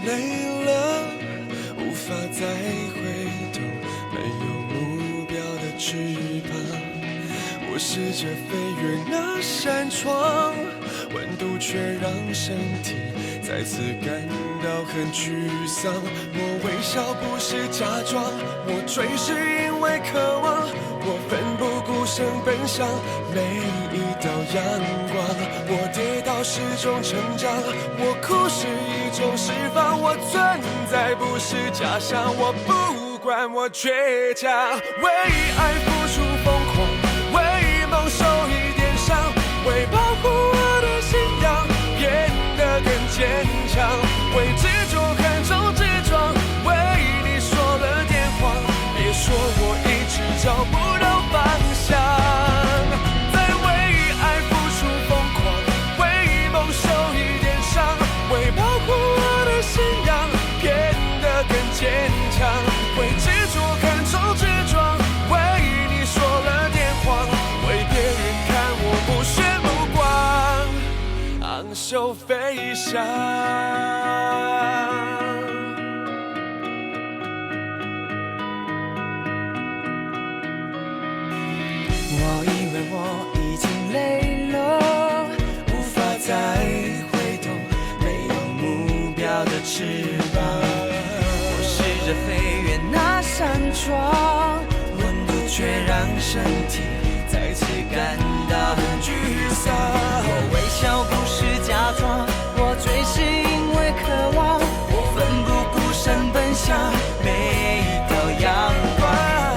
累了，无法再回头，没有目标的翅膀。我试着飞越那扇窗，温度却让身体再次感到很沮丧。我微笑不是假装，我追是因为渴望，我奋不顾身奔向每一道阳光。我跌倒是种成长，我哭是一种释放。我存在不是假象，我不管我倔强，为爱付出疯狂，为梦受一点伤，为保护我的信仰变得更坚强，为执着看重执着，为你说了点谎，别说我一直找不到方向。在为爱付出疯狂，为梦受一点伤，为保护我的信仰变得更坚强，为执着看重执着，为你说了点谎，为别人看我不炫目光，昂首飞翔。我以为我已经累了，无法再回头，没有目标的翅膀。我试着飞越那扇窗，温度却让身体再次感到很沮丧。我微笑不是假装，我追是因为渴望，我奋不顾身奔向每一道阳光。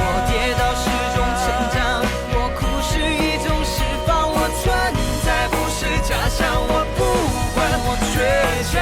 我跌倒是种成长，我哭是一种释放。我存在不是假象，我不管我倔强。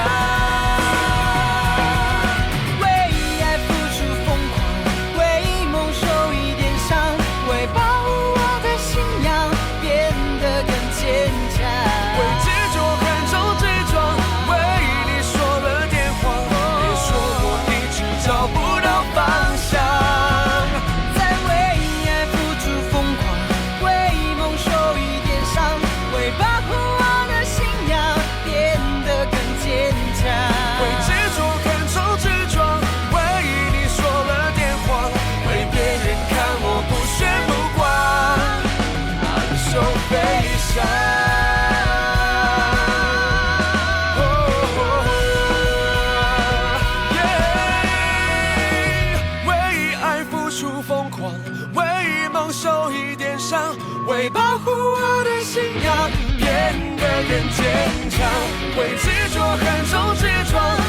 为保护我的信仰变得更坚强，为执着看重执着。